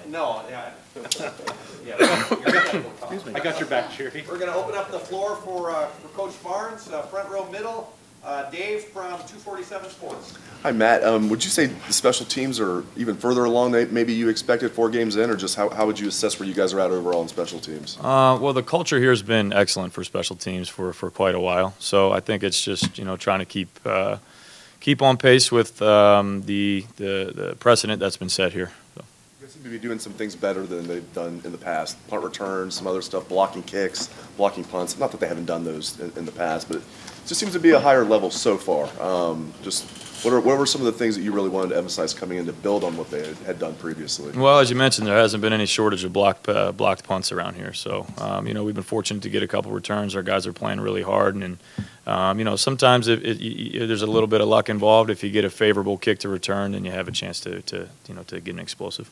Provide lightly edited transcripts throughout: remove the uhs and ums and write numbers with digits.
No, yeah. I got your back, Cherry. We're going to open up the floor for Coach Barnes, front row middle. Dave from 247 Sports. Hi, Matt. Would you say the special teams are even further along than maybe you expected 4 games in, or just how would you assess where you guys are at overall in special teams? Well, the culture here has been excellent for special teams for quite a while. So I think it's just trying to keep on pace with the precedent that's been set here. So. You guys seem to be doing some things better than they've done in the past. Punt returns, some other stuff, blocking kicks, blocking punts. Not that they haven't done those in the past, but it just seems to be a higher level so far. What were some of the things that you really wanted to emphasize coming in to build on what they had done previously? Well, as you mentioned, there hasn't been any shortage of blocked punts around here. So, we've been fortunate to get a couple returns. Our guys are playing really hard, and sometimes there's a little bit of luck involved. If you get a favorable kick to return, then you have a chance to get an explosive.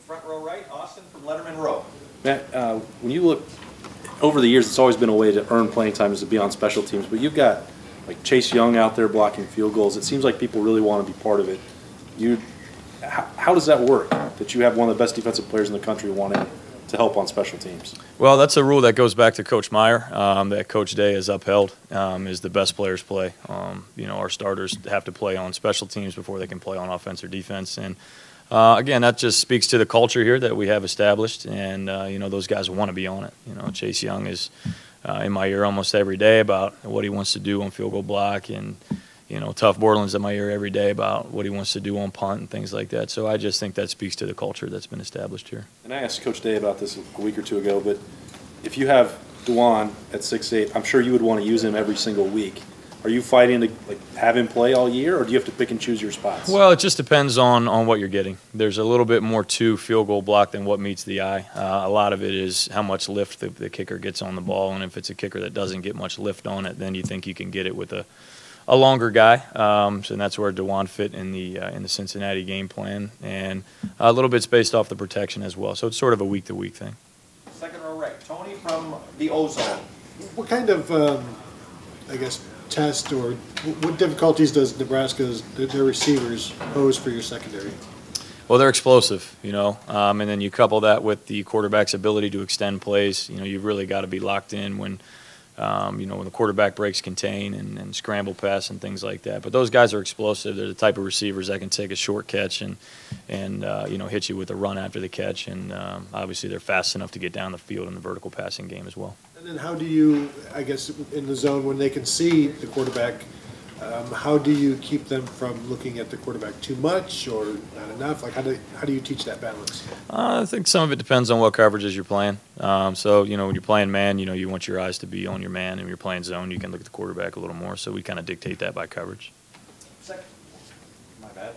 Front row right, Austin from Lettermen Row. Matt, when you look over the years, it's always been a way to earn playing time is to be on special teams, but you've got like Chase Young out there blocking field goals. It seems like people really want to be part of it. How does that work, that you have one of the best defensive players in the country wanting to help on special teams? Well, that's a rule that goes back to Coach Meyer that Coach Day has upheld, is the best players play. Our starters have to play on special teams before they can play on offense or defense. And, again, that just speaks to the culture here that we have established, and, those guys want to be on it. Chase Young is in my ear almost every day about what he wants to do on field goal block, and Tough Borland's in my ear every day about what he wants to do on punt and things like that. So I just think that speaks to the culture that's been established here. And I asked Coach Day about this a week or two ago, but if you have Dewan at 6'8", I'm sure you would want to use him every single week. Are you fighting to have him play all year, or do you have to pick and choose your spots? Well, it just depends on what you're getting. There's a little bit more to field goal block than what meets the eye. A lot of it is how much lift the kicker gets on the ball, and if it's a kicker that doesn't get much lift on it, then you think you can get it with a longer guy. So that's where Dewan fit in the Cincinnati game plan, and a little bit's based off the protection as well. So it's sort of a week-to-week thing. Second row right, Tony from the O-Zone. What kind of, test or what difficulties does Nebraska's their receivers pose for your secondary? Well, they're explosive, and then you couple that with the quarterback's ability to extend plays. You've really got to be locked in when the quarterback breaks contain and scramble pass and things like that. But those guys are explosive. They're the type of receivers that can take a short catch and hit you with a run after the catch. And obviously they're fast enough to get down the field in the vertical passing game as well. And then how do you, in the zone when they can see the quarterback, how do you keep them from looking at the quarterback too much or not enough? How do you teach that balance? I think some of it depends on what coverages you're playing. When you're playing man, you want your eyes to be on your man, and when you're playing zone, you can look at the quarterback a little more. So we kind of dictate that by coverage. Second, my bad.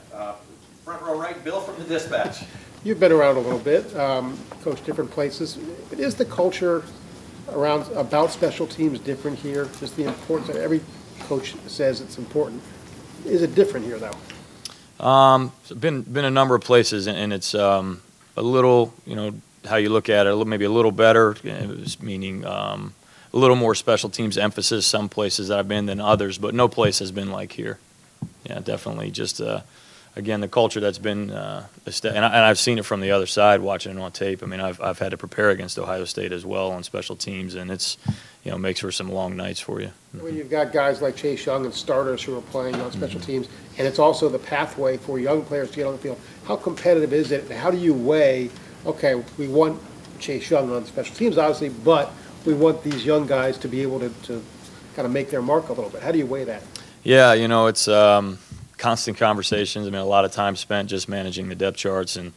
Front row right, Bill from the Dispatch. You've been around a little bit, coached different places. But is the culture about special teams different here? Just the importance of every coach says it's important. Is it different here, though? It's been a number of places, and it's a little, how you look at it, maybe a little better, meaning a little more special teams emphasis some places that I've been than others, but no place has been like here. Yeah, definitely just, again, the culture that's been, and I've seen it from the other side watching it on tape. I mean, I've had to prepare against Ohio State as well on special teams, and it's, makes for some long nights for you. When you've got guys like Chase Young and starters who are playing on special teams, and it's also the pathway for young players to get on the field, how competitive is it, and how do you weigh, okay, we want Chase Young on special teams, obviously, but we want these young guys to be able to kind of make their mark a little bit. How do you weigh that? Yeah, it's constant conversations. I mean, a lot of time spent just managing the depth charts and,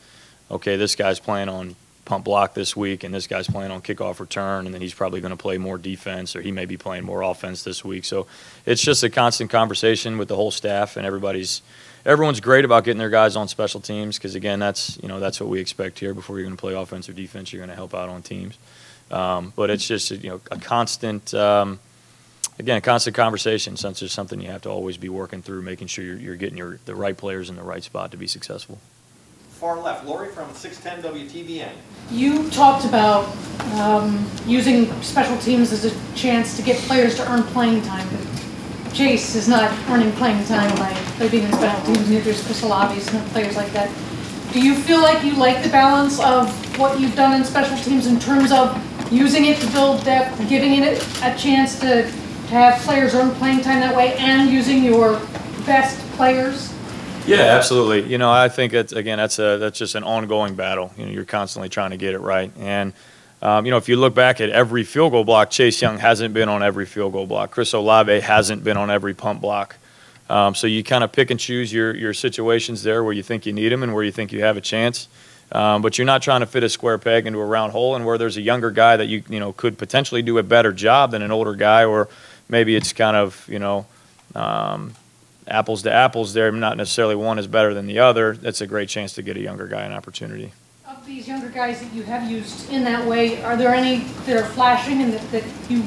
okay, this guy's playing on punt block this week, and this guy's playing on kickoff return, and then he's probably going to play more defense, or he may be playing more offense this week. So it's just a constant conversation with the whole staff, and everyone's great about getting their guys on special teams because, again, that's what we expect here. Before you're going to play offense or defense, you're going to help out on teams. But it's just a constant, a constant conversation, since there's something you have to always be working through, making sure you're getting the right players in the right spot to be successful. Far left, Lori from 610 WTVN. You talked about using special teams as a chance to get players to earn playing time. But Chase is not earning playing time by being in special teams. Neither is Chris Olavis and players like that. Do you feel like you like the balance of what you've done in special teams in terms of using it to build depth, giving it a chance to have players earn playing time that way, and using your best players? Yeah, absolutely. You know, I think that's just an ongoing battle. You know, you're constantly trying to get it right. And you know, if you look back at every field goal block, Chase Young hasn't been on every field goal block. Chris Olave hasn't been on every punt block. So you kind of pick and choose your situations there where you think you need them and where you think you have a chance. But you're not trying to fit a square peg into a round hole, and where there's a younger guy that you know could potentially do a better job than an older guy, or maybe it's kind of, you know, apples to apples there, not necessarily one is better than the other. That's a great chance to get a younger guy an opportunity. Of these younger guys that you have used in that way, are there any that are flashing and that you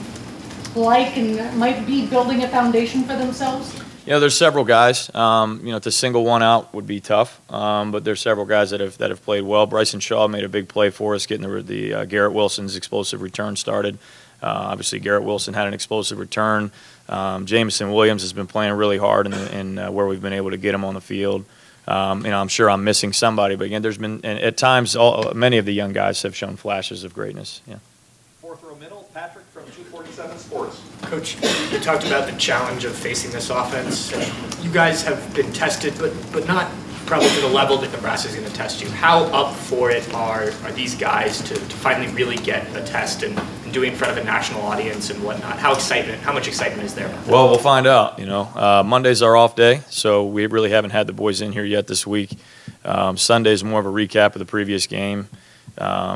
like and might be building a foundation for themselves? You know, there's several guys. You know, to single one out would be tough, but there's several guys that have played well. Bryson Shaw made a big play for us, getting the Garrett Wilson's explosive return started. Obviously, Garrett Wilson had an explosive return. Jameson Williams has been playing really hard in where we've been able to get him on the field. You know, I'm sure I'm missing somebody, but again, there's been, and at times, many of the young guys have shown flashes of greatness. Yeah. Fourth row middle, Patrick from 247 Sports. Coach, you talked about the challenge of facing this offense. You guys have been tested, but not probably to the level that Nebraska's going to test you. How up for it are these guys to finally really get a test and do it in front of a national audience and whatnot? How much excitement is there? Well, we'll find out. You know, Monday's our off day, so we really haven't had the boys in here yet this week. Sunday's more of a recap of the previous game.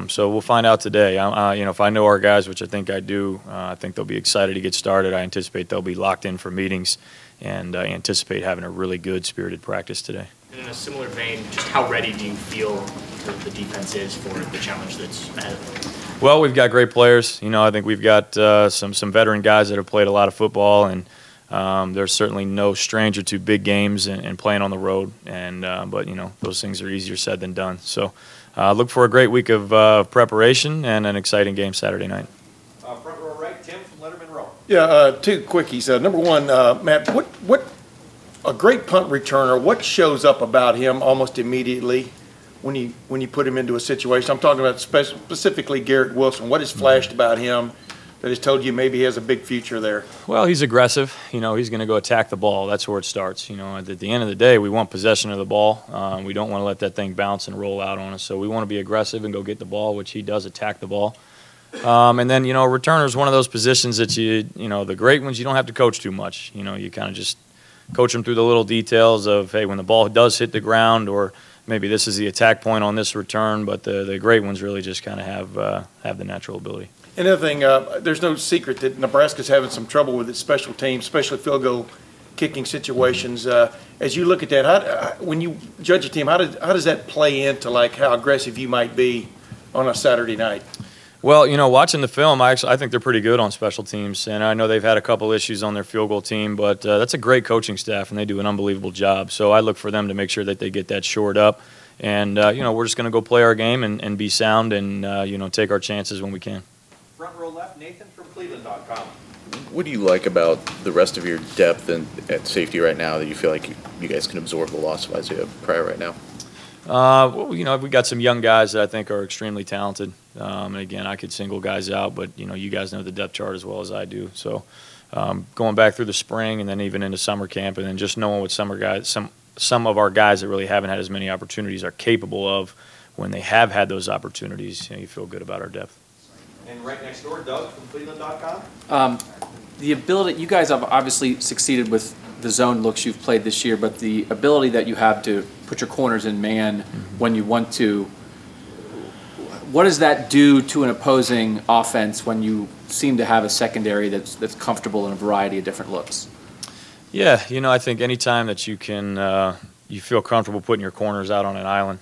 So we'll find out today. You know, if I know our guys, which I think I do, I think they'll be excited to get started. I anticipate they'll be locked in for meetings, and I anticipate having a really good, spirited practice today. And in a similar vein, just how ready do you feel the defense is for the challenge that's ahead of them? Well, we've got great players. You know, I think we've got some veteran guys that have played a lot of football, and there's certainly no stranger to big games and playing on the road. And but you know, those things are easier said than done. So look for a great week of preparation and an exciting game Saturday night. Front row right, Tim from Lettermen Row. Yeah, two quickies. Number one, Matt, what a great punt returner, what shows up about him almost immediately when you put him into a situation? I'm talking about specifically Garrett Wilson. What has flashed about him that has told you maybe he has a big future there? Well, he's aggressive. You know, he's going to go attack the ball. That's where it starts. You know, at the end of the day, we want possession of the ball. We don't want to let that thing bounce and roll out on us. So we want to be aggressive and go get the ball, which he does, attack the ball. And then, you know, returner is one of those positions that you know, the great ones, you don't have to coach too much. You know, you kind of just coach them through the little details of, hey, when the ball does hit the ground, or maybe this is the attack point on this return, but the great ones really just kind of have the natural ability. Another thing, there's no secret that Nebraska's having some trouble with its special teams, especially field goal kicking situations. As you look at that, when you judge a team, how does that play into like how aggressive you might be on a Saturday night? Well, you know, watching the film, I think they're pretty good on special teams, and I know they've had a couple issues on their field goal team, but that's a great coaching staff, and they do an unbelievable job. So I look for them to make sure that they get that shored up, and you know, we're just going to go play our game and be sound, and you know, take our chances when we can. Front row left, Nathan from Cleveland.com. What do you like about the rest of your depth and at safety right now that you feel like you guys can absorb the loss of Isaiah Pryor right now? Well, you know, we got some young guys that I think are extremely talented. And again, I could single guys out, but you know, you guys know the depth chart as well as I do. So going back through the spring and then even into summer camp, and then just knowing what some of our guys that really haven't had as many opportunities are capable of when they have had those opportunities, you know, you feel good about our depth. And right next door, Doug from Cleveland.com. The ability, you guys have obviously succeeded with the zone looks you've played this year, but the ability that you have to put your corners in man when you want to, what does that do to an opposing offense when you seem to have a secondary that's comfortable in a variety of different looks? Yeah, you know, I think anytime that you can, you feel comfortable putting your corners out on an island,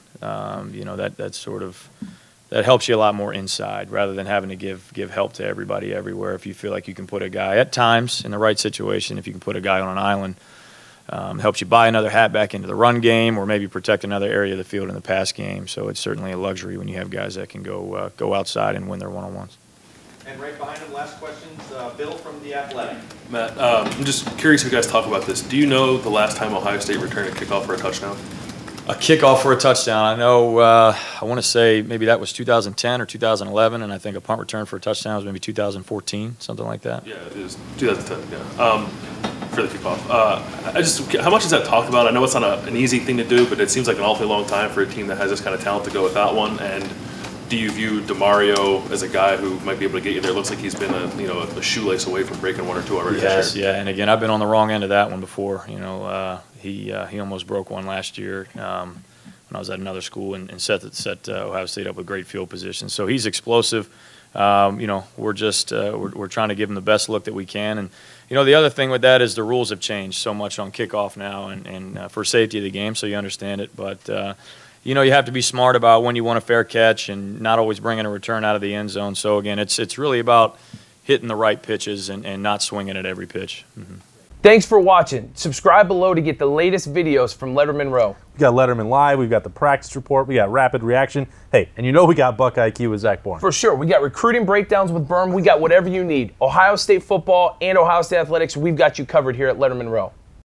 you know, that helps you a lot more inside rather than having to give help to everybody everywhere. If you feel like you can put a guy at times in the right situation, if you can put a guy on an island, helps you buy another hat back into the run game or maybe protect another area of the field in the pass game. So it's certainly a luxury when you have guys that can go outside and win their one-on-ones. And right behind him, last questions, Bill from The Athletic. Matt, I'm just curious if you guys talk about this. Do you know the last time Ohio State returned a kickoff for a touchdown? A kickoff for a touchdown. I know, I want to say maybe that was 2010 or 2011, and I think a punt return for a touchdown was maybe 2014, something like that. Yeah, it was 2010, yeah, for the kickoff. How much is that talked about? I know it's not an easy thing to do, but it seems like an awfully long time for a team that has this kind of talent to go without one. And do you view DeMario as a guy who might be able to get you there? It looks like he's been a shoelace away from breaking 1 or 2 already. Yes, yeah, and again, I've been on the wrong end of that one before. He almost broke one last year when I was at another school and set Ohio State up with great field position. So he's explosive. We're just we're trying to give him the best look that we can. And the other thing with that is the rules have changed so much on kickoff now and for safety of the game, so you understand it. But you have to be smart about when you want a fair catch and not always bringing a return out of the end zone. So again, it's really about hitting the right pitches and not swinging at every pitch. Mm-hmm. Thanks for watching. Subscribe below to get the latest videos from Lettermen Row. We got Letterman Live, we've got the practice report, we got rapid reaction. Hey, and we got Buckeye IQ with Zach Bourne. For sure. We got recruiting breakdowns with Berm. We got whatever you need. Ohio State football and Ohio State athletics, we've got you covered here at Lettermen Row.